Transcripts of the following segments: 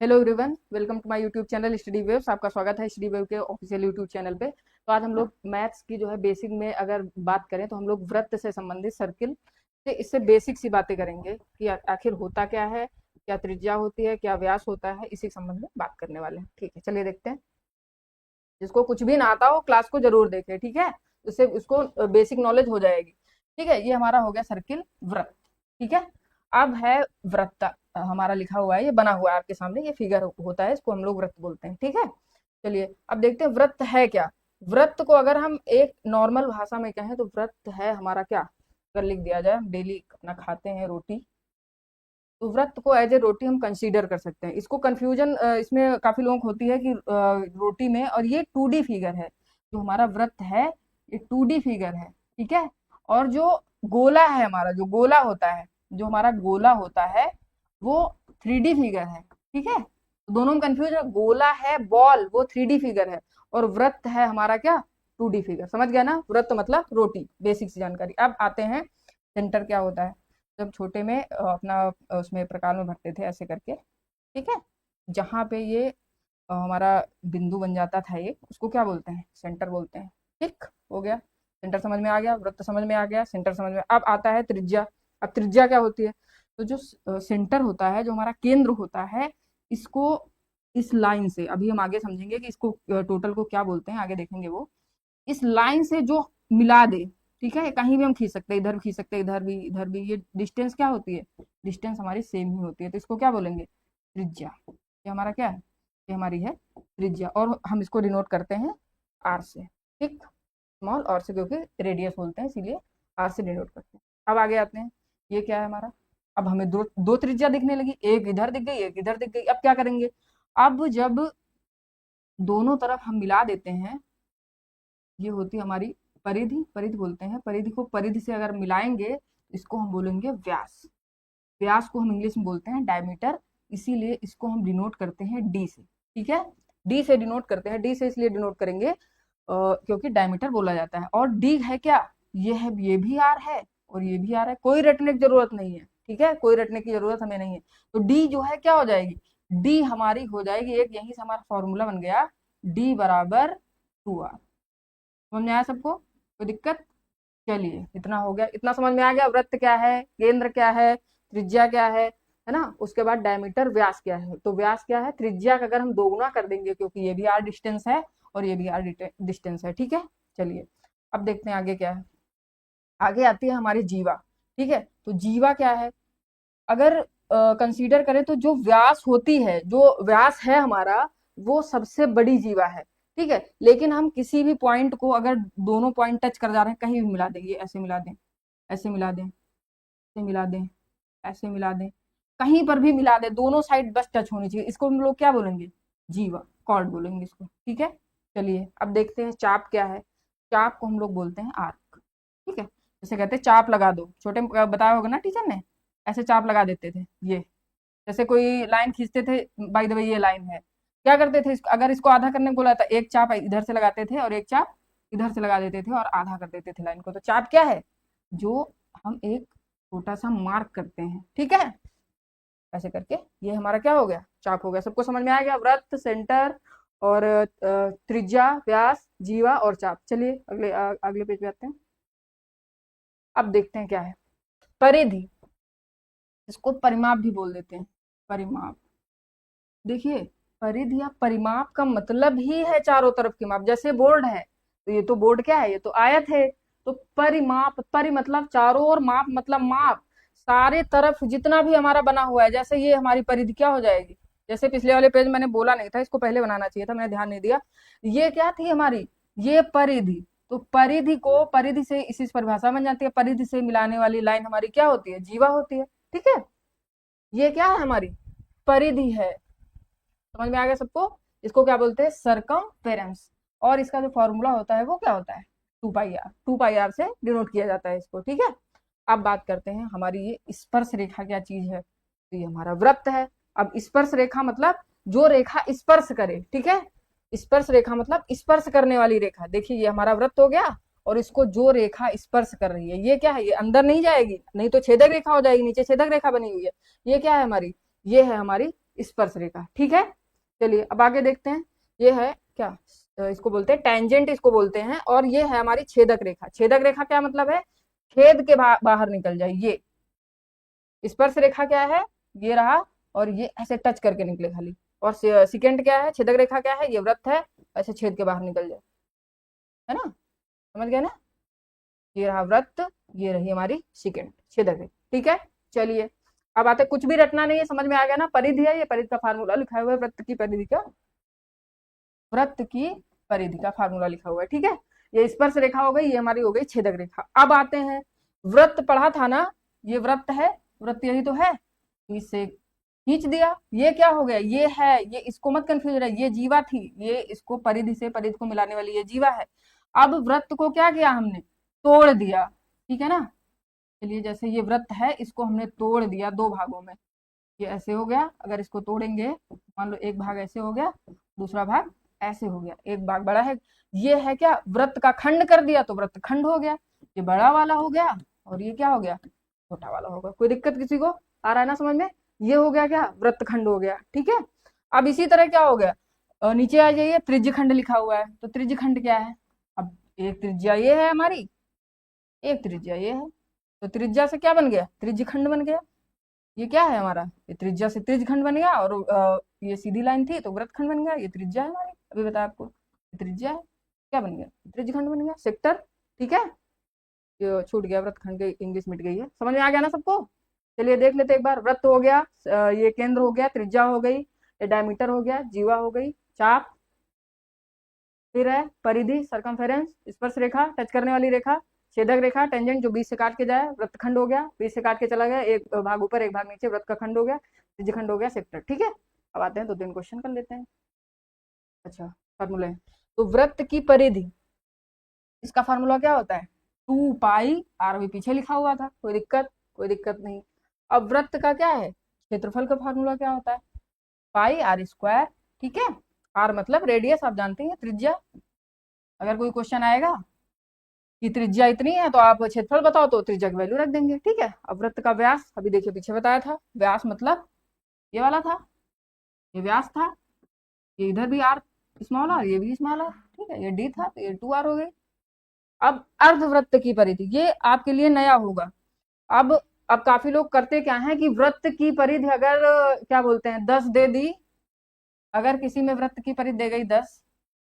Hello everyone, welcome to my YouTube channel study waves. आपका स्वागत है स्टडी वेव के ऑफिशियल यूट्यूब चैनल पे। तो आज हम लोग मैथ्स की जो है बेसिक में अगर बात करें तो हम लोग वृत्त से संबंधित सर्किल से इससे बेसिक सी बातें करेंगे कि आखिर होता क्या है, क्या त्रिज्या होती है, क्या व्यास होता है, इसी संबंध में बात करने वाले हैं। ठीक है, चलिए देखते हैं। जिसको कुछ भी ना आता हो क्लास को जरूर देखे, ठीक है, उससे उसको बेसिक नॉलेज हो जाएगी। ठीक है, ये हमारा हो गया सर्किल वृत्त। ठीक है, अब है वृत्त। हमारा लिखा हुआ है, ये बना हुआ है आपके सामने, ये फिगर होता है, इसको हम लोग वृत्त बोलते हैं। ठीक है, चलिए अब देखते हैं वृत्त है क्या। वृत्त को अगर हम एक नॉर्मल भाषा में कहें तो वृत्त है हमारा क्या, अगर लिख दिया जाए, हम डेली अपना खाते हैं रोटी, तो व्रत को एज ए रोटी हम कंसीडर कर सकते हैं। इसको कंफ्यूजन इसमें काफी लोगों को होती है कि रोटी में, और ये 2D फिगर है जो हमारा व्रत है, ये 2D फिगर है। ठीक है, और जो गोला है हमारा, जो गोला होता है, जो हमारा गोला होता है वो 3D फिगर है। ठीक है, तो दोनों में कंफ्यूज है। गोला है बॉल, वो 3D फिगर है, और व्रत है हमारा क्या, 2D फिगर। समझ गया ना, व्रत मतलब रोटी। बेसिक सी जानकारी। अब आते हैं सेंटर क्या होता है। जब छोटे में अपना उसमें प्रकार में भरते थे ऐसे करके, ठीक है, जहाँ पे ये हमारा बिंदु बन जाता था एक, उसको क्या बोलते हैं, सेंटर बोलते हैं। ठीक हो गया, सेंटर समझ में आ गया, वृत्त समझ में आ गया, सेंटर समझ में। अब आता है त्रिज्या। अब त्रिज्या क्या होती है, तो जो सेंटर होता है, जो हमारा केंद्र होता है, इसको इस लाइन से, अभी हम आगे समझेंगे कि इसको टोटल को क्या बोलते हैं, आगे देखेंगे वो। इस लाइन से जो मिला दे, ठीक है, कहीं भी हम खींच सकते हैं, इधर भी खींच सकते हैं, इधर भी, इधर भी। ये डिस्टेंस क्या होती है, डिस्टेंस हमारी सेम ही होती है, तो इसको क्या बोलेंगे, त्रिज्या। ये हमारा क्या है, ये हमारी है त्रिज्या, और हम इसको डिनोट करते हैं आर से। ठीक, स्मॉल आर से, क्योंकि रेडियस बोलते हैं इसीलिए आर से डिनोट करते हैं। अब आगे आते हैं, ये क्या है हमारा। अब हमें दो दो त्रिज्या दिखने लगी, एक इधर दिख गई, एक इधर दिख गई। अब क्या करेंगे, अब जब दोनों तरफ हम मिला देते हैं, ये होती है हमारी परिधि, परिधि बोलते हैं। परिधि को परिधि से अगर मिलाएंगे, इसको हम बोलेंगे व्यास। व्यास को हम इंग्लिश में बोलते हैं डायमीटर, इसीलिए इसको हम डिनोट करते हैं डी से। ठीक है, डी से डिनोट करते हैं। डी से इसलिए डिनोट करेंगे क्योंकि डायमीटर बोला जाता है। और डी है क्या, ये है, ये भी आर है और ये भी आर है। कोई रटने की जरूरत नहीं है, ठीक है, कोई रटने की जरूरत हमें नहीं है। तो डी जो है क्या हो जाएगी, डी हमारी हो जाएगी एक, यही से हमारा फॉर्मूला बन गया, डी बराबर 2r। समझ में आया सबको, कोई दिक्कत। चलिए, इतना हो गया, इतना समझ में आ गया। वृत्त क्या है, केंद्र क्या है, त्रिज्या क्या है ना। उसके बाद डायमीटर, व्यास क्या है। तो व्यास क्या है, त्रिज्या का अगर हम दोगुना कर देंगे, क्योंकि ये भी आर डिस्टेंस है और ये भी आर डिस्टेंस है। ठीक है, चलिए अब देखते हैं आगे क्या है। आगे आती है हमारी जीवा। ठीक है, तो जीवा क्या है, अगर कंसीडर करें तो जो व्यास होती है, जो व्यास है हमारा, वो सबसे बड़ी जीवा है। ठीक है, लेकिन हम किसी भी पॉइंट को अगर दोनों पॉइंट टच कर जा रहे हैं, कहीं भी मिला देंगे, ऐसे मिला दें, ऐसे मिला दें, ऐसे मिला दें, ऐसे मिला दें, कहीं पर भी मिला दें, दोनों साइड बस टच होनी चाहिए, इसको हम लोग क्या बोलेंगे, जीवा, कॉर्ड बोलेंगे इसको। ठीक है, चलिए अब देखते हैं चाप क्या है। चाप को हम लोग बोलते हैं आर्क। ठीक है, जैसे कहते हैं चाप लगा दो, छोटे में बताया होगा ना टीचर ने, ऐसे चाप लगा देते थे। ये जैसे कोई लाइन खींचते थे, बाय द वे ये लाइन है, क्या करते थे, अगर इसको आधा करने को बोला था, एक चाप इधर से लगाते थे और एक चाप इधर से लगा देते थे और आधा कर देते थे लाइन को। तो चाप क्या है, जो हम एक छोटा सा मार्क करते हैं। ठीक है, ऐसे करके ये हमारा क्या हो गया, चाप हो गया। सबको समझ में आ गया, वृत्त, सेंटर और त्रिज्या, व्यास, जीवा और चाप। चलिए अगले अगले पेज पे आते हैं। अब देखते हैं क्या है परिधि, इसको परिमाप भी बोल देते हैं, परिमाप। देखिए, परिधि या परिमाप का मतलब ही है चारों तरफ की माप। जैसे बोर्ड है, तो ये तो बोर्ड क्या है, ये तो आयत है। तो परिमाप, परि मतलब चारों ओर, माप मतलब माप, सारे तरफ जितना भी हमारा बना हुआ है। जैसे ये हमारी परिधि क्या हो जाएगी, जैसे पिछले वाले पेज मैंने बोला नहीं था, इसको पहले बनाना चाहिए था, मैंने ध्यान नहीं दिया। ये क्या थी हमारी, ये परिधि। तो परिधि को, परिधि से इसी परिभाषा बन जाती है, परिधि से मिलाने वाली लाइन हमारी क्या होती है, जीवा होती है। ठीक है, ये क्या है हमारी परिधि है। समझ में आ गया सबको, इसको क्या बोलते हैं, सरकमफेरेंस। और इसका जो फॉर्मूला होता है वो क्या होता है, 2πr। 2πr से डिनोट किया जाता है इसको। ठीक है, अब बात करते हैं हमारी ये स्पर्श रेखा क्या चीज है। तो ये हमारा वृत्त है। अब स्पर्श रेखा मतलब जो रेखा स्पर्श करे। ठीक है, स्पर्श रेखा मतलब स्पर्श करने वाली रेखा। देखिए, ये हमारा वृत्त हो गया, और इसको जो रेखा स्पर्श कर रही है, ये क्या है, ये अंदर नहीं जाएगी, नहीं तो छेदक रेखा हो जाएगी, नीचे छेदक रेखा बनी हुई है। ये क्या है हमारी, ये है हमारी स्पर्श रेखा। ठीक है, चलिए अब आगे देखते हैं। ये है क्या, इसको बोलते हैं टेंजेंट, इसको बोलते हैं। और ये है हमारी छेदक रेखा। छेदक रेखा क्या मतलब है, छेद के बाहर निकल जाए। ये स्पर्श रेखा क्या है, ये रहा, और ये ऐसे टच करके निकले खाली। और सेकंड क्या है, छेदक रेखा क्या है, ये वृत्त है, ऐसे छेद के बाहर निकल जाए, है ना, समझ गए ना। ये रहा वृत्त, ये रही हमारी सेकंड छेदक रेखा। ठीक है, चलिए अब आते, कुछ भी रटना नहीं है, समझ में आ गया ना। परिधि है, ये परिधि का फार्मूला लिखा हुआ है, वृत्त की परिधि का, वृत्त की परिधि का फार्मूला लिखा हुआ है। ठीक है, ये स्पर्श रेखा हो गई, ये हमारी हो गई छेदक रेखा। अब आते हैं, वृत्त पढ़ा था ना, ये वृत्त है, वृत्त यही तो है, इसे खींच दिया, ये क्या हो गया, ये है, ये इसको मत कंफ्यूज है, ये जीवा थी, ये इसको परिधि से परिधि को मिलाने वाली ये जीवा है। अब वृत्त को क्या किया हमने, तोड़ दिया। ठीक है ना, चलिए जैसे ये वृत्त है, इसको हमने तोड़ दिया दो भागों में, ये ऐसे हो गया। अगर इसको तोड़ेंगे, मान लो एक भाग ऐसे हो गया, दूसरा भाग ऐसे हो गया, एक भाग बड़ा है, ये है क्या, वृत्त का खंड कर दिया तो वृत्त खंड हो गया। ये बड़ा वाला हो गया और ये क्या हो गया, छोटा वाला हो गया। कोई दिक्कत किसी को आ रहा है ना समझ में, ये हो गया क्या, वृत्त खंड हो गया। ठीक है, अब इसी तरह क्या हो गया, नीचे आ जाइए, त्रिज्य खंड लिखा हुआ है, तो त्रिज्य खंड क्या है, अब एक त्रिज्या ये है हमारी, एक त्रिज्या ये है, तो त्रिज्या से क्या बन गया, त्रिज्य खंड बन गया। ये क्या है हमारा, ये त्रिज्या से त्रिज्य खंड बन गया, और ये सीधी लाइन थी तो वृत्त खंड बन गया। ये त्रिज्या है हमारी, अभी बताया आपको, त्रिज्या है, क्या बन गया, त्रिज्य खंड बन गया, सेक्टर। ठीक है, ये छूट गया वृत्त खंड, की इंग्लिश मिट गई है, समझ में आ गया ना सबको। चलिए देख लेते एक बार, वृत्त हो गया, ये केंद्र हो गया, त्रिज्या हो गई, ये डायमीटर हो गया, जीवा हो गई, चाप, फिर है परिधि सरकमफेरेंस, स्पर्श रेखा टच करने वाली रेखा, छेदक रेखा टेंजेंट जो बीच से काट के जाए, वृत्तखंड हो गया, बीच से काट के चला गया, एक भाग ऊपर एक भाग नीचे, वृत्त का खंड हो गया, त्रिज्यखंड हो गया, सेक्टर। ठीक है, अब आते हैं तो तीन क्वेश्चन कर लेते हैं। अच्छा, फार्मूला है, तो वृत्त की परिधि, इसका फार्मूला क्या होता है, 2 पाई आर, भी पीछे लिखा हुआ था, कोई दिक्कत, कोई दिक्कत नहीं। अब वृत्त का क्या है, क्षेत्रफल का फार्मूला क्या होता है, पाई आर स्क्वायर। ठीक है, आर मतलब रेडियस, आप जानते हैं, त्रिज्या। अगर कोई क्वेश्चन आएगा कि त्रिज्या इतनी है तो आप क्षेत्रफल बताओ, तो त्रिज्या की वैल्यू रख देंगे। ठीक है, अब वृत्त का व्यास, अभी देखिए पीछे बताया था, व्यास मतलब ये वाला था, ये व्यास था, ये इधर भी आर स्मॉल आर, ये भी स्मॉल आर। ठीक है, ये डी था तो ये 2 आर हो गई। अब अर्धवृत्त की परिधि, ये आपके लिए नया होगा। अब अब काफी लोग करते क्या है कि वृत्त की परिधि अगर क्या बोलते हैं 10 दे दी, अगर किसी में वृत्त की परिधि दे गई 10,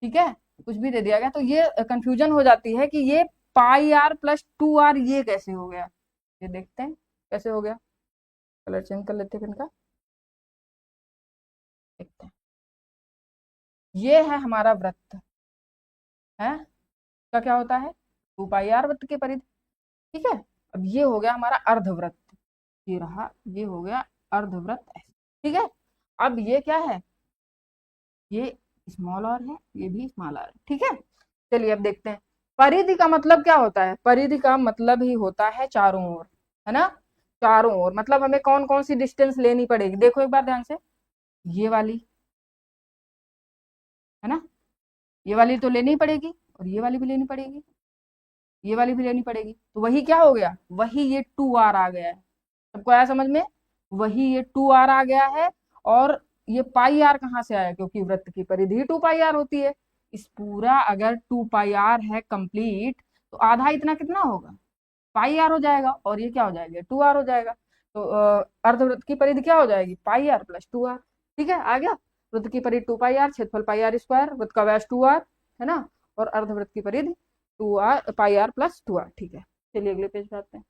ठीक है, कुछ भी दे दिया गया, तो ये कंफ्यूजन हो जाती है कि ये पाई आर प्लस 2 आर ये कैसे हो गया। ये देखते हैं कैसे हो गया, कलर चेंज कर लेते हैं इनका, देखते हैं। ये है हमारा वृत्त है, का क्या होता है 2 पाई आर वृत्त की परिधि। ठीक है, अब ये हो गया हमारा अर्धवृत्त, ये रहा, ये हो गया अर्धवृत्त ऐसे। ठीक है, अब ये क्या है, ये स्मॉल आर है, ये भी स्मॉल आर है। ठीक है, चलिए अब देखते हैं, परिधि का मतलब क्या होता है, परिधि का मतलब ही होता है चारों ओर, है ना, चारों ओर मतलब हमें कौन कौन सी डिस्टेंस लेनी पड़ेगी, देखो एक बार ध्यान से, ये वाली, है ना, ये वाली तो लेनी पड़ेगी, और ये वाली भी लेनी पड़ेगी, ये वाली भी लेनी पड़ेगी, तो वही क्या हो गया, वही ये 2 आर आ गया है। सबको आया समझ में, वही ये 2 आर आ गया है। और ये पाई आर कहाँ से आया, क्योंकि वृत्त की परिधि 2 पाई आर होती है। इस पूरा अगर 2 पाई आर है कंप्लीट, तो आधा इतना कितना होगा, पाई आर हो जाएगा, और ये क्या हो जाएगा 2 आर हो जाएगा। तो अर्धवृत्त की परिधि क्या हो जाएगी, पाई आर प्लस 2 आर। ठीक है, आ गया, वृत्त की परिधि 2 पाई आर, क्षेत्रफल पाई आर स्क्वायर, वृत्त का व्यास 2 आर, है ना, और अर्धवृत्त की परिधि 2 पाई आर प्लस 2 आर। ठीक है, चलिए अगले पेज पे आते हैं।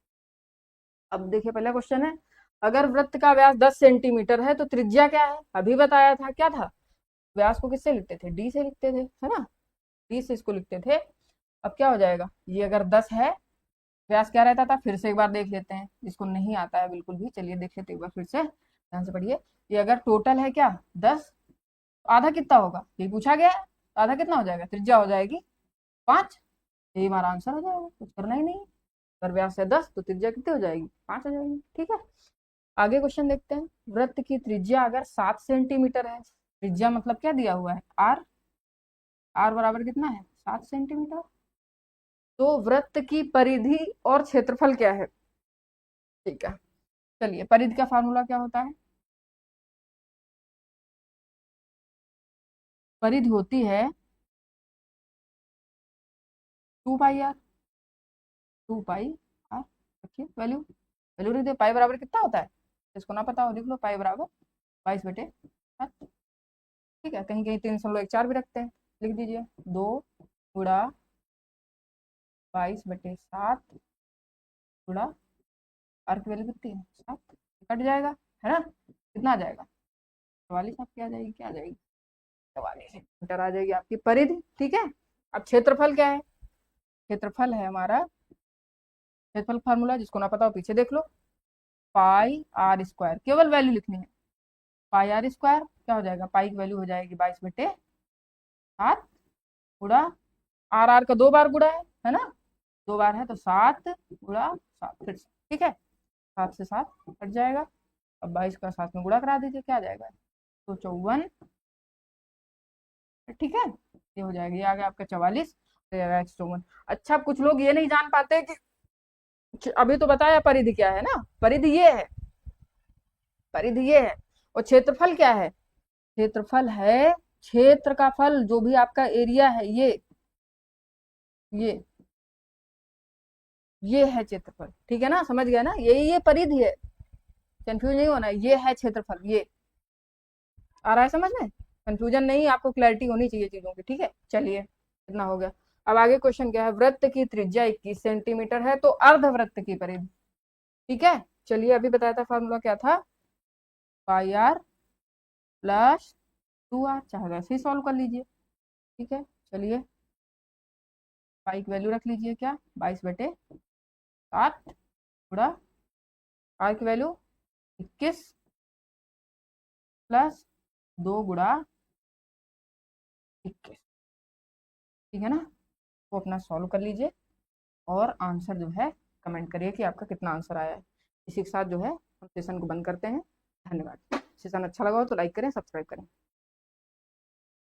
अब देखिए पहला क्वेश्चन है, अगर वृत्त का व्यास 10 सेंटीमीटर है तो त्रिज्या क्या है, अभी बताया था, क्या था, व्यास को किससे लिखते थे, डी से लिखते थे, है ना, डी से इसको लिखते थे। अब क्या हो जाएगा, ये अगर 10 है, व्यास क्या रहता था, फिर से एक बार देख लेते हैं, जिसको नहीं आता है बिल्कुल भी, चलिए देख लेते एक बार फिर से, ध्यान से पढ़िए। ये अगर टोटल है क्या 10, तो आधा कितना होगा, ये पूछा गया है, तो आधा कितना हो जाएगा, त्रिज्या हो जाएगी 5, यही हमारा आंसर हो जाएगा, कुछ करना ही नहीं। अगर व्यास है 10 तो त्रिज्या कितनी हो जाएगी, 5 हो जाएगी। ठीक है, आगे क्वेश्चन देखते हैं, वृत्त की त्रिज्या अगर 7 सेंटीमीटर है, त्रिज्या मतलब क्या दिया हुआ है, आर, आर बराबर कितना है 7 सेंटीमीटर, तो वृत्त की परिधि और क्षेत्रफल क्या है। ठीक है, चलिए परिधि का फार्मूला क्या होता है, परिधि होती है 2 पाई आर। 2 पाई आर, रखिए वैल्यू, वैल्यू लिख दे। पाई बराबर कितना होता है, इसको ना पता हो लिख लो, पाई बराबर 22/7। ठीक है, कहीं कहीं 3.14 भी रखते हैं, लिख दीजिए 2 × 22/7 गुणा आर की वैल्यू कितनी है 7, कट जाएगा, है ना, कितना आ जाएगा 44 आपकी आ जाएगी, क्या आ जाएगी 44 मीटर आ जाएगी आपकी परिधि। ठीक है, अब क्षेत्रफल क्या है, क्षेत्रफल है हमारा, क्षेत्रफल फार्मूला जिसको ना पता हो पीछे देख लो, पाई आर स्क्वायर, केवल वैल्यू लिखनी है, पाई आर स्क्वायर क्या हो जाएगा, पाई की वैल्यू हो जाएगी 22/7 गुणा आर, आर का 2 बार गुणा है ना, 2 बार है तो 7 × 7 फिर से। ठीक है, 7 से 7 कट जाएगा, अब 22 का 7 में गुणा करा दीजिए, क्या आ जाएगा तो 54। ठीक है, ये हो जाएगा, ये आ गया आपका 44, तो 54। अच्छा, कुछ लोग ये नहीं जान पाते कि अभी तो बताया परिधि क्या है ना, परिधि ये है, परिधि ये है, और क्षेत्रफल क्या है, क्षेत्रफल है क्षेत्र का फल, जो भी आपका एरिया है ये ये है क्षेत्रफल। ठीक है ना, समझ गया ना, ये परिधि है, कंफ्यूज नहीं होना, ये है क्षेत्रफल, ये आ रहा है समझ में, कंफ्यूजन नहीं, आपको क्लैरिटी होनी चाहिए चीजों की। ठीक है, चलिए इतना हो गया। अब आगे क्वेश्चन क्या है, वृत्त की त्रिज्या 21 सेंटीमीटर है तो अर्धवृत्त की परिधि। ठीक है, चलिए अभी बताया था फॉर्मूला क्या था, पाई आर प्लस 2 आर, चाहे वैसे ही सॉल्व कर लीजिए। ठीक है, चलिए पाई की वैल्यू रख लीजिए, क्या 22/7 गुणा आर की वैल्यू 21 प्लस 2 गुणा 21। ठीक है ना, वो अपना सॉल्व कर लीजिए और आंसर जो है कमेंट करिए कि आपका कितना आंसर आया है। इसी के साथ जो है हम सेशन को बंद करते हैं। धन्यवाद। सेशन अच्छा लगा हो तो लाइक करें, सब्सक्राइब करें।